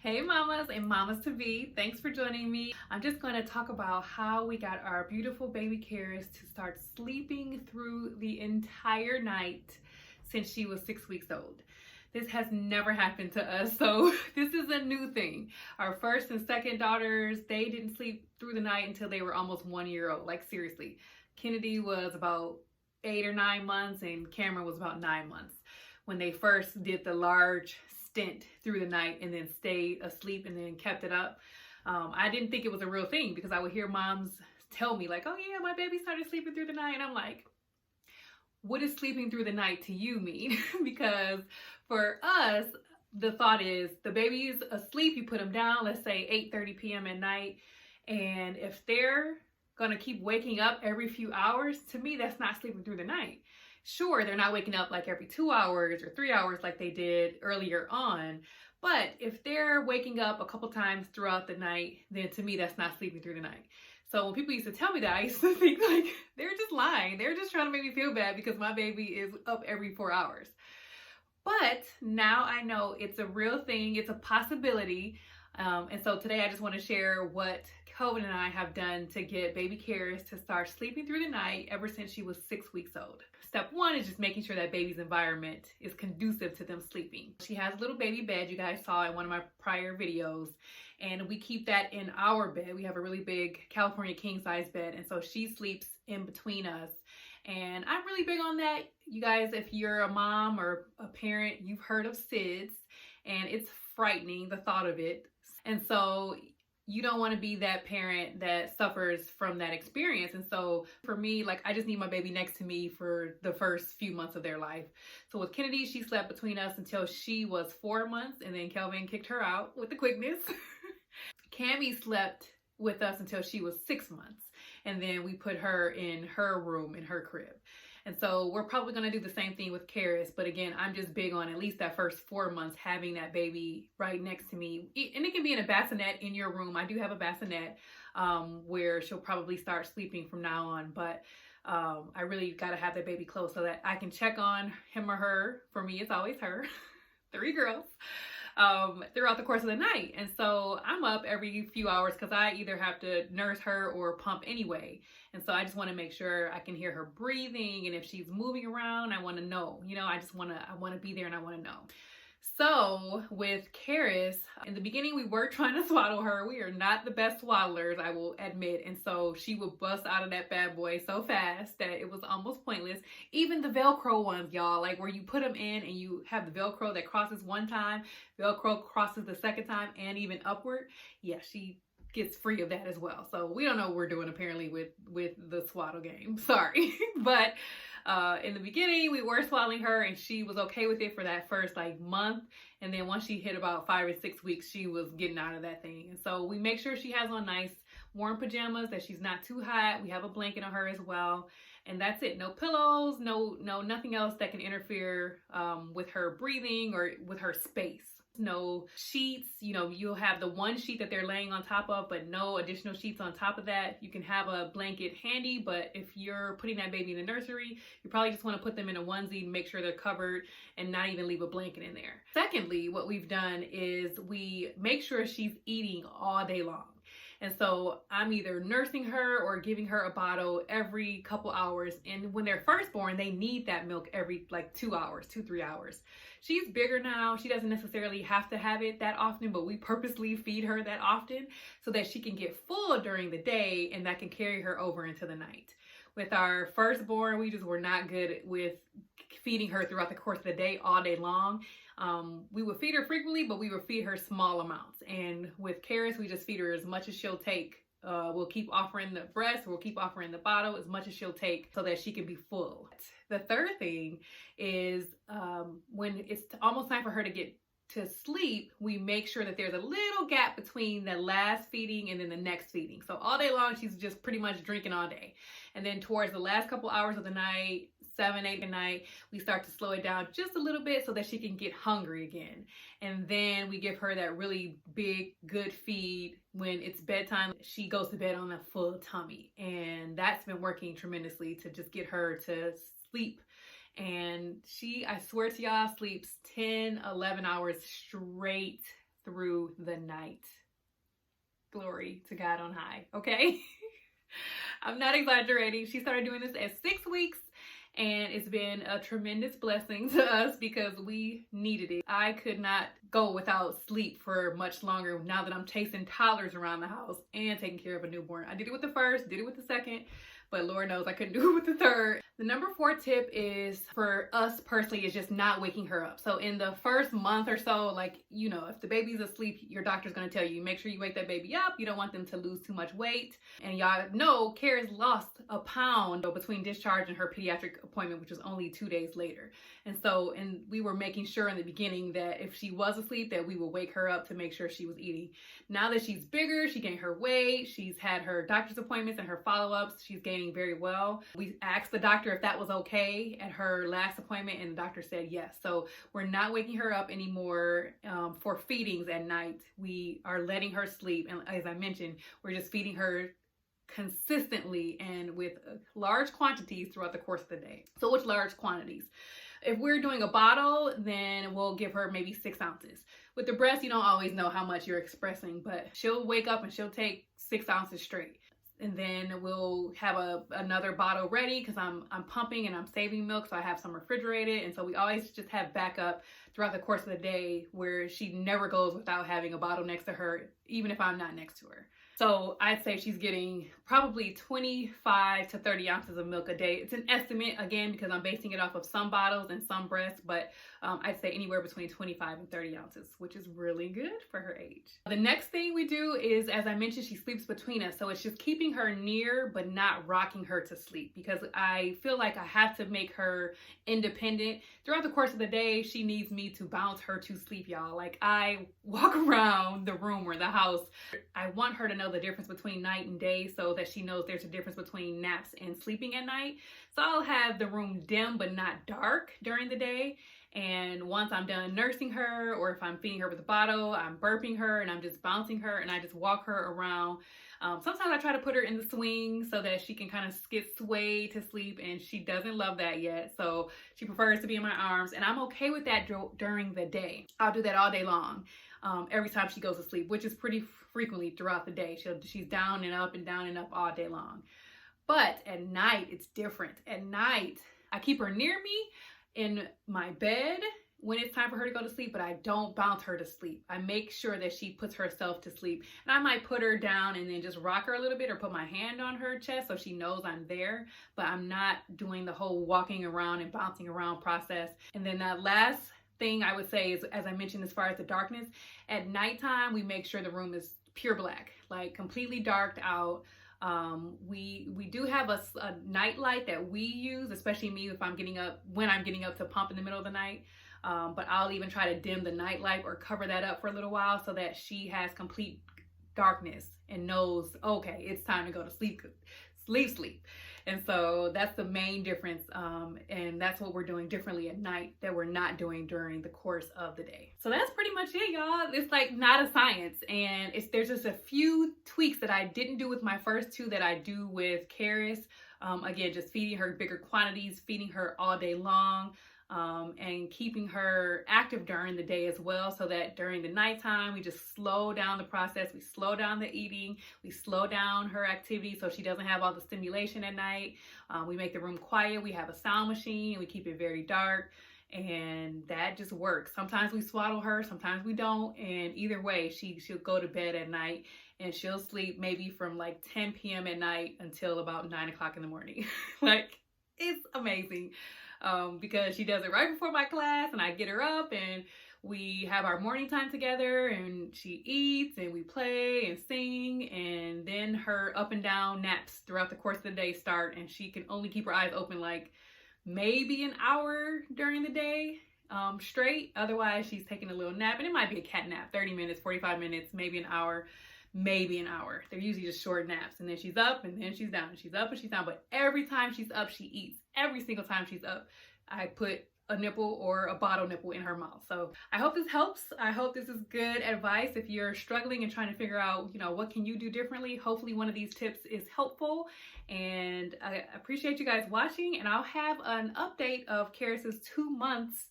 Hey mamas and mamas to be, thanks for joining me. I'm just going to talk about how we got our beautiful baby Karis to start sleeping through the entire night since she was 6 weeks old. This has never happened to us, so this is a new thing. Our first and second daughters, they didn't sleep through the night until they were almost 1 year old. Like seriously, Kennedy was about 8 or 9 months and Cameron was about 9 months when they first did the large stint through the night and then stayed asleep and then kept it up. I didn't think it was a real thing because I would hear moms tell me like, oh yeah, my baby started sleeping through the night. And I'm like, what does sleeping through the night to you mean? Because for us, the thought is the baby's asleep, you put them down, let's say 8:30 p.m. at night. And if they're gonna keep waking up every few hours, to me, that's not sleeping through the night. Sure, they're not waking up like every 2 hours or 3 hours like they did earlier on. But if they're waking up a couple times throughout the night, then to me, that's not sleeping through the night. So when people used to tell me that, I used to think like, they're just lying. They're just trying to make me feel bad because my baby is up every 4 hours. But now I know it's a real thing. It's a possibility. And so today I just want to share what Kelvin and I have done to get baby Karis to start sleeping through the night ever since she was 6 weeks old. Step one is just making sure that baby's environment is conducive to them sleeping. She has a little baby bed you guys saw in one of my prior videos, and we keep that in our bed. We have a really big California king size bed, and so she sleeps in between us. And I'm really big on that. You guys, if you're a mom or a parent, you've heard of SIDS, and it's frightening, the thought of it. And so you don't want to be that parent that suffers from that experience. And so for me, like, I just need my baby next to me for the first few months of their life. So with Kennedy, she slept between us until she was 4 months, and then Kelvin kicked her out with the quickness. Cammie slept with us until she was 6 months, and then we put her in her room in her crib. And so we're probably going to do the same thing with Karis. But again, I'm just big on at least that first 4 months having that baby right next to me. And it can be in a bassinet in your room. I do have a bassinet where she'll probably start sleeping from now on. But I really got to have that baby close so that I can check on him or her. For me, it's always her. 3 girls. Throughout the course of the night. And so I'm up every few hours because I either have to nurse her or pump anyway. And so I just want to make sure I can hear her breathing, and if she's moving around, I want to know. I want to be there and I want to know. So with Karis, in the beginning, we were trying to swaddle her. We are not the best swaddlers, I will admit. And so she would bust out of that bad boy so fast that it was almost pointless. Even the Velcro ones, y'all, like where you put them in and you have the Velcro that crosses one time, Velcro crosses the second time, and even upward. Yeah, she gets free of that as well. So we don't know what we're doing apparently with the swaddle game. Sorry. But in the beginning, we were swaddling her and she was okay with it for that first month. And then once she hit about 5 or 6 weeks, she was getting out of that thing. And so we make sure she has on nice warm pajamas, that she's not too hot. We have a blanket on her as well. And that's it. No pillows, nothing else that can interfere with her breathing or with her space. No sheets, you'll have the one sheet that they're laying on top of, but no additional sheets on top of that. You can have a blanket handy, but if you're putting that baby in the nursery, you probably just want to put them in a onesie and make sure they're covered and not even leave a blanket in there. Secondly, what we've done is we make sure she's eating all day long. And so I'm either nursing her or giving her a bottle every couple hours. And when they're first born, they need that milk every 2 hours, 2-3 hours. She's bigger now. She doesn't necessarily have to have it that often, but we purposely feed her that often so that she can get full during the day and that can carry her over into the night. With our firstborn, we just were not good with feeding her throughout the course of the day, all day long. We would feed her frequently, but we would feed her small amounts. And with Karis, we just feed her as much as she'll take. We'll keep offering the breast, we'll keep offering the bottle as much as she'll take so that she can be full. The third thing is when it's almost time for her to get to sleep, we make sure that there's a little gap between the last feeding and then the next feeding. So all day long, she's just pretty much drinking all day. And then towards the last couple hours of the night, 7, 8 at night, we start to slow it down just a little bit so that she can get hungry again. And then we give her that really big, good feed. When it's bedtime, she goes to bed on a full tummy. And that's been working tremendously to just get her to sleep. And she, I swear to y'all, sleeps 10, 11 hours straight through the night. Glory to God on high, okay? I'm not exaggerating. She started doing this at 6 weeks, and it's been a tremendous blessing to us because we needed it. I could not go without sleep for much longer now that I'm chasing toddlers around the house and taking care of a newborn. I did it with the first, did it with the second, but Lord knows I couldn't do it with the third. The number 4 tip is, for us personally, is just not waking her up. So in the first month or so, like, you know, if the baby's asleep, your doctor's going to tell you, make sure you wake that baby up. You don't want them to lose too much weight. And y'all know Kara's lost a pound between discharge and her pediatric appointment, which was only 2 days later. And so, we were making sure in the beginning that if she was asleep, that we would wake her up to make sure she was eating. Now that she's bigger, she gained her weight, she's had her doctor's appointments and her follow-ups, she's gaining very well. We asked the doctor if that was okay at her last appointment, and the doctor said yes. So we're not waking her up anymore for feedings at night. We are letting her sleep, and as I mentioned, we're just feeding her consistently and with large quantities throughout the course of the day. So which large quantities? If we're doing a bottle, then we'll give her maybe 6 ounces. With the breast, you don't always know how much you're expressing, but she'll wake up and she'll take 6 ounces straight. And then we'll have another bottle ready because I'm pumping and I'm saving milk, so I have some refrigerated. And so we always just have backup throughout the course of the day where she never goes without having a bottle next to her, even if I'm not next to her. So I'd say she's getting probably 25 to 30 ounces of milk a day. It's an estimate, again, because I'm basing it off of some bottles and some breasts, but I'd say anywhere between 25 and 30 ounces, which is really good for her age. The next thing we do is, as I mentioned, she sleeps between us. So it's just keeping her near, but not rocking her to sleep, because I feel like I have to make her independent. Throughout the course of the day, she needs me to bounce her to sleep, y'all. Like, I walk around the room or the house. I want her to know the difference between night and day so that she knows there's a difference between naps and sleeping at night. So I'll have the room dim but not dark during the day. And once I'm done nursing her, or if I'm feeding her with a bottle, I'm burping her and I'm just bouncing her and I just walk her around. Sometimes I try to put her in the swing so that she can kind of get swayed to sleep, and she doesn't love that yet. So she prefers to be in my arms, and I'm okay with that during the day. I'll do that all day long. Every time she goes to sleep, which is pretty frequently throughout the day. She's down and up and down and up all day long. But at night, it's different. At night, I keep her near me in my bed when it's time for her to go to sleep, but I don't bounce her to sleep. I make sure that she puts herself to sleep. And I might put her down and then just rock her a little bit, or put my hand on her chest so she knows I'm there, but I'm not doing the whole walking around and bouncing around process. And then that last thing I would say is, as I mentioned, as far as the darkness, at nighttime, we make sure the room is pure black, like completely darked out. We do have a night light that we use, especially me if I'm getting up, when I'm getting up to pump in the middle of the night. But I'll even try to dim the night light or cover that up for a little while so that she has complete darkness and knows, okay, it's time to go to sleep. Sleep. And so that's the main difference. And that's what we're doing differently at night that we're not doing during the course of the day. So that's pretty much it, y'all. It's like not a science. And there's just a few tweaks that I didn't do with my first 2 that I do with Karis. Again, just feeding her bigger quantities, feeding her all day long. And keeping her active during the day as well, so that during the nighttime we just slow down the process, we slow down the eating, we slow down her activity so she doesn't have all the stimulation at night. We make the room quiet, we have a sound machine, we keep it very dark, and that just works. Sometimes we swaddle her, sometimes we don't, and either way she'll go to bed at night and she'll sleep maybe from like 10 p.m. at night until about 9 o'clock in the morning. Like, it's amazing. Because she does it right before my class, and I get her up and we have our morning time together, and she eats and we play and sing, and then her up and down naps throughout the course of the day start, and she can only keep her eyes open like maybe an hour during the day straight. Otherwise she's taking a little nap, and it might be a cat nap, 30 minutes, 45 minutes, maybe an hour. They're usually just short naps, and then she's up and then she's down, and she's up and she's down. But every time she's up, she eats. Every single time she's up, I put a nipple or a bottle nipple in her mouth. So I hope this helps. I hope this is good advice if you're struggling and trying to figure out, what can you do differently. Hopefully one of these tips is helpful, and I appreciate you guys watching, and I'll have an update of Karis's 2 months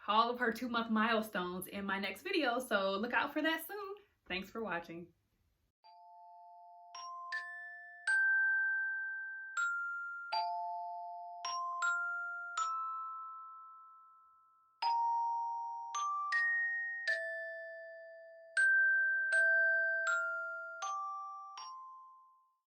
all of her 2-month milestones in my next video, so look out for that soon. Thanks for watching.